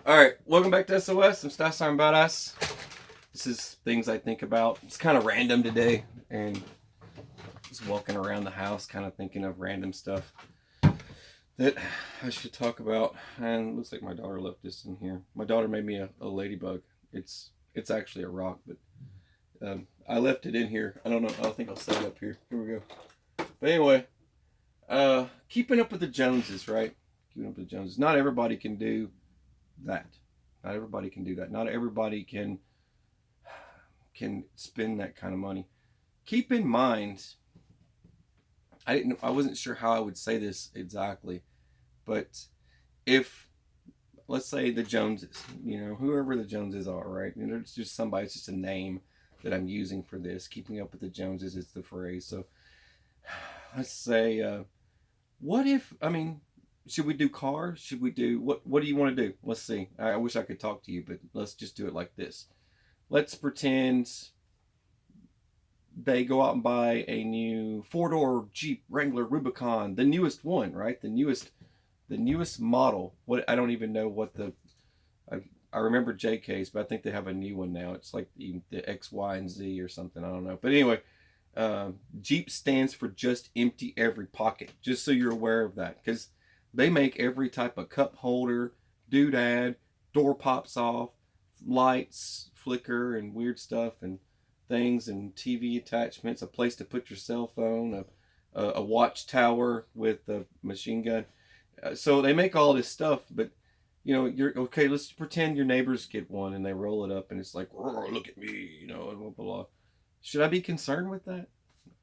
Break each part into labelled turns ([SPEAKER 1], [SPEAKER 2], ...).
[SPEAKER 1] Alright, welcome back to SOS. I'm Stas Arm Badass. This is things I think about. It's kind of random today, and just walking around the house kind of thinking of random stuff that I should talk about. And it looks like my daughter left this in here. My daughter made me a ladybug. It's actually a rock, but I left it in here. I don't know. I think I'll set it up here. Here we go. But anyway, keeping up with the Joneses, right? Keeping up with the Joneses. Not everybody can do that. Not everybody can do that. Not everybody can spend that kind of money. Keep in mind, I wasn't sure how I would say this exactly, but if, let's say the Joneses, whoever the Joneses are, right? It's just somebody, it's just a name that I'm using for this. Keeping up with the Joneses is the phrase. So let's say, what if, should we do cars? Should we do, what do you want to do? Let's see. I wish I could talk to you, but let's just do it like this. Let's pretend they go out and buy a new 4-door Jeep Wrangler Rubicon, the newest one, right? The newest model. I don't even know what I remember JK's, but I think they have a new one now. It's like the X, Y, and Z or something. I don't know. But anyway, Jeep stands for just empty every pocket, just so you're aware of that, because they make every type of cup holder, doodad, door pops off, lights flicker and weird stuff and things, and TV attachments, a place to put your cell phone, a watch tower with a machine gun. So they make all this stuff, but you're okay. Let's pretend your neighbors get one and they roll it up and it's like, look at me, and blah, blah, blah. Should I be concerned with that?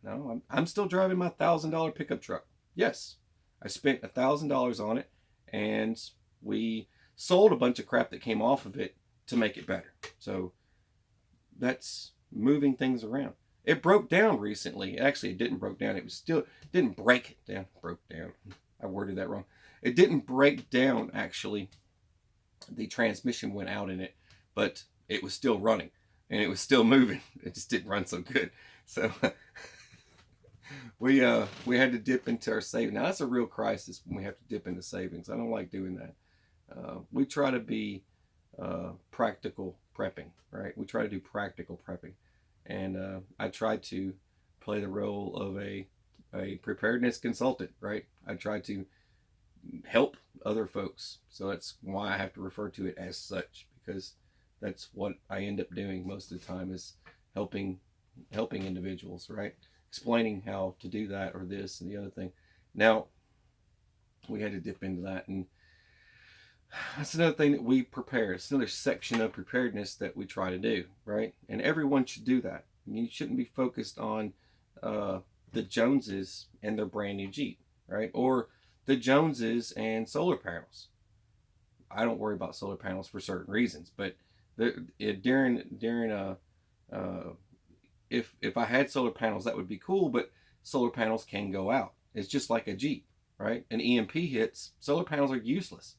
[SPEAKER 1] No, I'm still driving my $1,000 pickup truck. Yes, I spent $1,000 on it, and we sold a bunch of crap that came off of it to make it better. So that's moving things around. It broke down recently. Actually, it didn't broke down. Didn't break down. Broke down. I worded that wrong. It didn't break down, actually. The transmission went out in it, but it was still running, and it was still moving. It just didn't run so good. So we had to dip into our savings. Now, that's a real crisis when we have to dip into savings. I don't like doing that. We try to be practical prepping, right? We try to do practical prepping. And I try to play the role of a preparedness consultant, right? I try to help other folks. So that's why I have to refer to it as such, because that's what I end up doing most of the time, is helping individuals, right? Explaining how to do that or this and the other thing. Now, we had to dip into that, and that's another thing that we prepare. It's another section of preparedness that we try to do, right? And everyone should do that. You shouldn't be focused on the Joneses and their brand new Jeep, right? Or the Joneses and solar panels. I don't worry about solar panels for certain reasons, but if I had solar panels, that would be cool, but solar panels can go out. It's just like a Jeep, right? An EMP hits, solar panels are useless.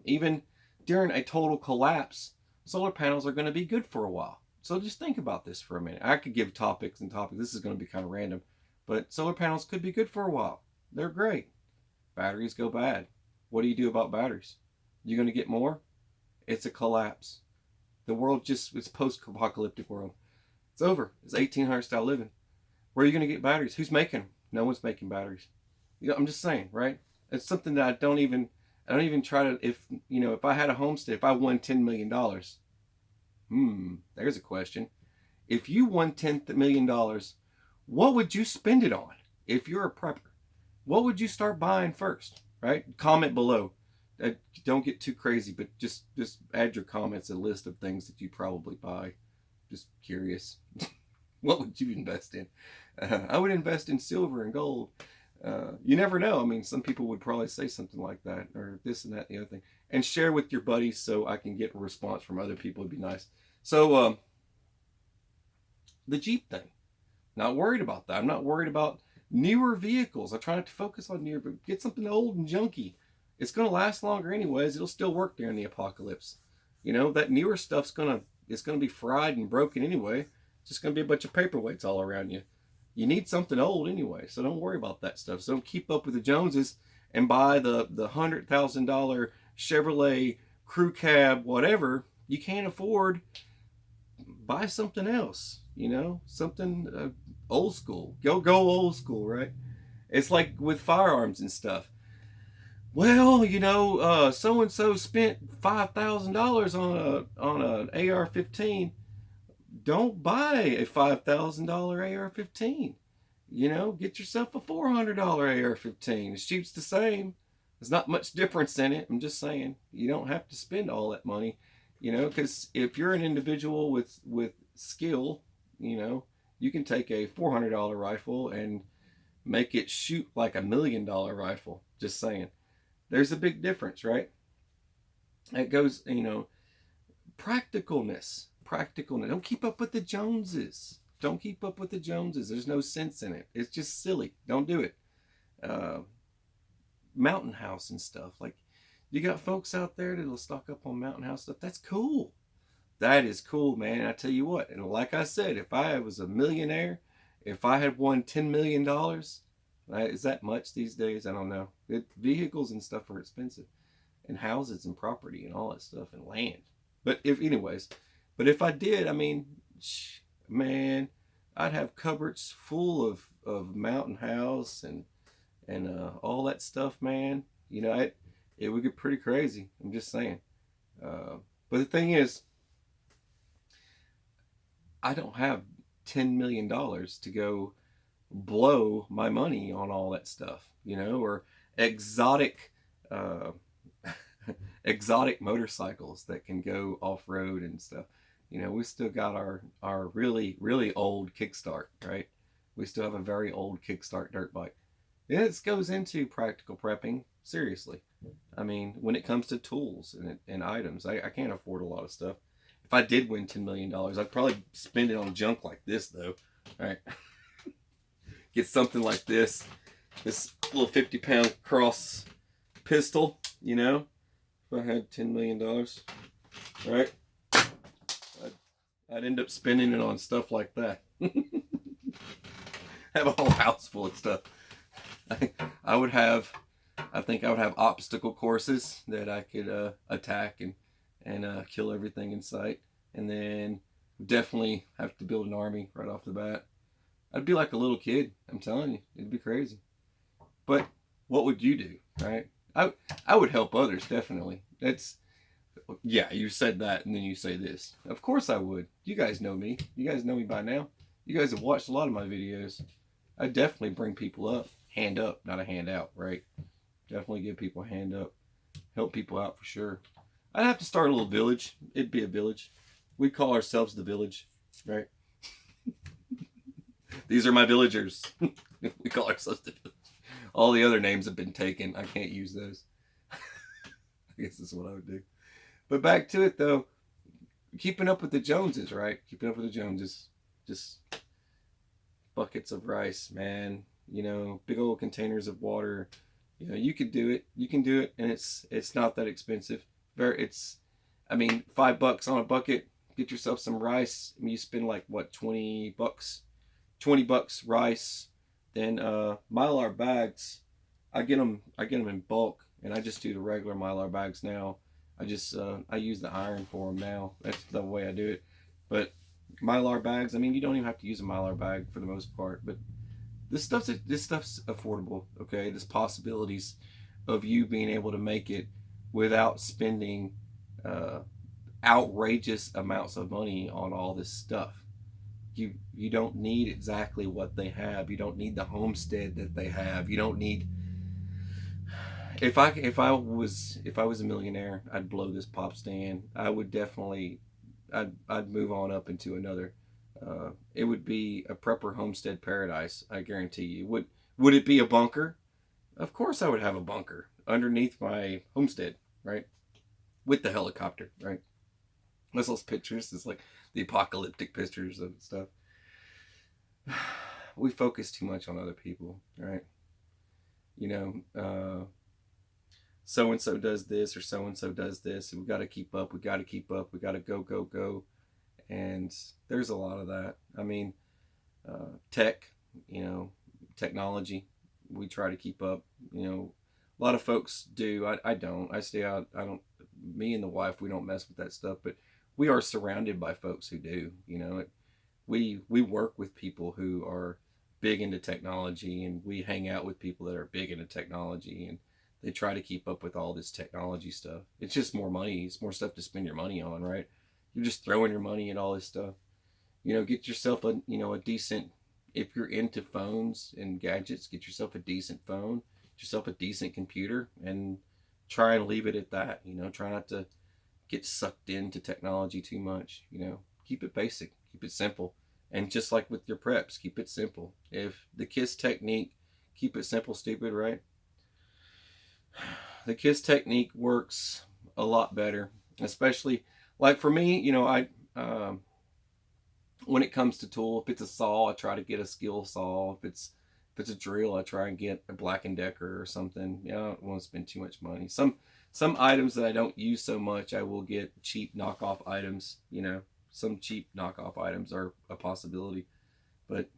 [SPEAKER 1] Even during a total collapse, solar panels are going to be good for a while. So just think about this for a minute. I could give topics and topics. This is going to be kind of random, but solar panels could be good for a while. They're great. Batteries go bad. What do you do about batteries? You're going to get more? It's a collapse. The world it's post-apocalyptic world. It's over. It's 1800 style living. Where are you going to get batteries? Who's making them? No one's making batteries. I'm just saying, right? It's something that I don't even try to, if I had a homestead, if I won $10 million, there's a question. If you won $10 million, what would you spend it on? If you're a prepper, what would you start buying first, right? Comment below. Don't get too crazy, but just add your comments, a list of things that you probably buy. Just curious. What would you invest in? I would invest in silver and gold. You never know. Some people would probably say something like that, or this and that and the other thing. And share with your buddies so I can get a response from other people. It'd be nice. So, the Jeep thing. Not worried about that. I'm not worried about newer vehicles. I try not to focus on newer, but get something old and junky. It's going to last longer anyways. It'll still work during the apocalypse. That newer stuff's it's going to be fried and broken anyway. It's just going to be a bunch of paperweights all around you. You need something old anyway, so don't worry about that stuff. So don't keep up with the Joneses and buy the $100,000 Chevrolet crew cab, whatever, you can't afford, buy something else, something old school. Go old school, right? It's like with firearms and stuff. Well, so and so spent $5,000 on an AR-15. Don't buy a $5,000 AR-15. Get yourself a $400 AR-15. It shoots the same. There's not much difference in it. I'm just saying, you don't have to spend all that money, because if you're an individual with skill, you can take a $400 rifle and make it shoot like $1 million rifle. Just saying, there's a big difference, right? It goes, practicalness. Don't keep up with the Joneses. Don't keep up with the Joneses. There's no sense in it. It's just silly. Don't do it. Mountain House and stuff. Like, you got folks out there that'll stock up on Mountain House stuff. That's cool. That is cool, man. I tell you what. And like I said, if I was a millionaire, if I had won $10 million, is that much these days? I don't know. Vehicles and stuff are expensive. And houses and property and all that stuff and land. But if I did, I mean, man, I'd have cupboards full of Mountain House and all that stuff, man. It would get pretty crazy. I'm just saying. But the thing is, I don't have $10 million to go blow my money on all that stuff, or exotic exotic motorcycles that can go off-road and stuff. We still got our really, really old kickstart, right? We still have a very old kickstart dirt bike. This goes into practical prepping, seriously. I mean, when it comes to tools and items, I can't afford a lot of stuff. If I did win $10 million, I'd probably spend it on junk like this, though. All right. Get something like this little 50-pound cross pistol, if I had $10 million, right? I'd end up spending it on stuff like that. Have a whole house full of stuff. I think I would have obstacle courses that I could attack and kill everything in sight. And then definitely have to build an army right off the bat. I'd be like a little kid. I'm telling you, it'd be crazy. But what would you do, right? I would help others, definitely. Yeah, you said that, and then you say this. Of course I would. You guys know me. You guys know me by now. You guys have watched a lot of my videos. I definitely bring people up. Hand up, not a handout, right? Definitely give people a hand up. Help people out for sure. I'd have to start a little village. It'd be a village. We'd call ourselves the village, right? These are my villagers. We call ourselves the village. All the other names have been taken. I can't use those. I guess that's what I would do. But back to it, though. Keeping up with the Joneses, right? Keeping up with the Joneses. Just buckets of rice, man. Big old containers of water. You could do it. You can do it, and it's not that expensive. $5 on a bucket. Get yourself some rice. You spend like what, $20? $20 rice. Then Mylar bags. I get them in bulk, and I just do the regular Mylar bags now. I use the iron for them now. That's the way I do it. But Mylar bags, you don't even have to use a Mylar bag for the most part. But this stuff's affordable, okay? There's possibilities of you being able to make it without spending outrageous amounts of money on all this stuff. You don't need exactly what they have. You don't need the homestead that they have. You don't need. If I was a millionaire, I'd blow this pop stand. I would definitely. I'd move on up into another. It would be a prepper homestead paradise. I guarantee you. Would it be a bunker? Of course, I would have a bunker underneath my homestead, right? With the helicopter, right? Those pictures, it's like the apocalyptic pictures of stuff. We focus too much on other people, right? So and so does this, or so and so does this, and we got to keep up. We got to keep up. We got to go, and there's a lot of that. Tech, technology. We try to keep up. A lot of folks do. I don't. I stay out. I don't me and the wife, we don't mess with that stuff, but we are surrounded by folks who do. You know, we work with people who are big into technology, and we hang out with people that are big into technology, and they try to keep up with all this technology stuff. It's just more money. It's more stuff to spend your money on, right? You're just throwing your money at all this stuff. You know, get yourself a, you know, a decent, if you're into phones and gadgets, get yourself a decent phone, get yourself a decent computer, and try and leave it at that. You know, try not to get sucked into technology too much. You know, keep it basic, keep it simple. And just like with your preps, keep it simple. If the KISS technique, keep it simple, stupid, right? The KISS technique works a lot better, especially like for me, you know, when it comes to tool, if it's a saw, I try to get a skill saw. If it's a drill, I try and get a Black & Decker or something. Yeah, I don't want to spend too much money. Some items that I don't use so much, I will get cheap knockoff items. You know, some cheap knockoff items are a possibility, but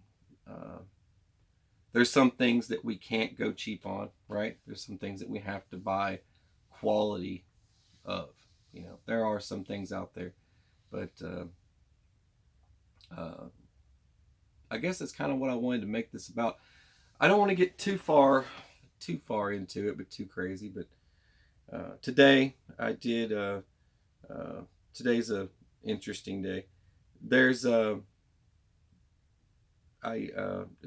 [SPEAKER 1] there's some things that we can't go cheap on, right? There's some things that we have to buy quality of. You know, there are some things out there, but I guess that's kind of what I wanted to make this about. I don't want to get too far into it, but too crazy. But today I did. Today's a interesting day. There's a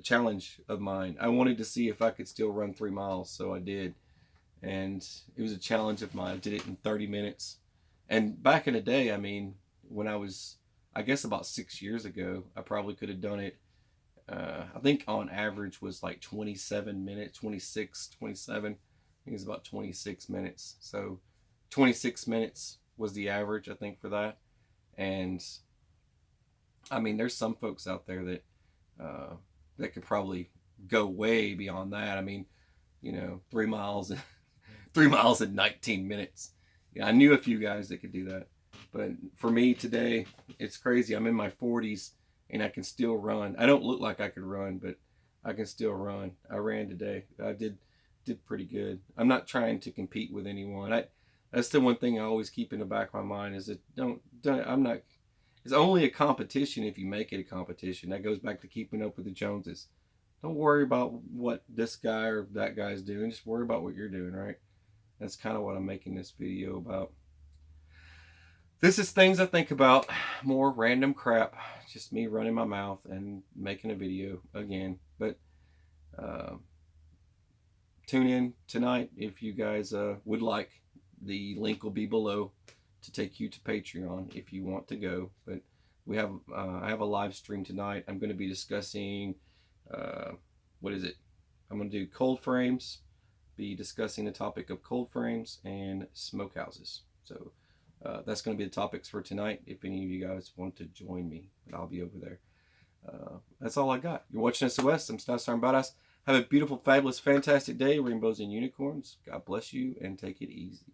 [SPEAKER 1] challenge of mine. I wanted to see if I could still run 3 miles, so I did, and it was a challenge of mine. I did it in 30 minutes. And back in the day, I mean, when I was, I guess about 6 years ago, I probably could have done it. I think on average was like 27 minutes, 26, 27. I think it was about 26 minutes. So 26 minutes was the average, I think, for that. And I mean, there's some folks out there that that could probably go way beyond that. I mean, you know, 3 miles, 3 miles in 19 minutes. Yeah, I knew a few guys that could do that. But for me today, it's crazy. I'm in my 40s and I can still run. I don't look like I could run, but I can still run. I ran today. I did pretty good. I'm not trying to compete with anyone. That's the one thing I always keep in the back of my mind is that I'm not. It's only a competition if you make it a competition. That goes back to keeping up with the Joneses. Don't worry about what this guy or that guy's doing. Just worry about what you're doing, right? That's kind of what I'm making this video about. This is things I think about, more random crap, just me running my mouth and making a video again. But tune in tonight if you guys would like. The link will be below to take you to Patreon if you want to go. But we have I have a live stream tonight. I'm going to be discussing what is it? I'm going to do cold frames. Be discussing the topic of cold frames and smokehouses. So that's going to be the topics for tonight. If any of you guys want to join me, I'll be over there. That's all I got. You're watching SOS. I'm Star Badass. Have a beautiful, fabulous, fantastic day, rainbows and unicorns. God bless you, and take it easy.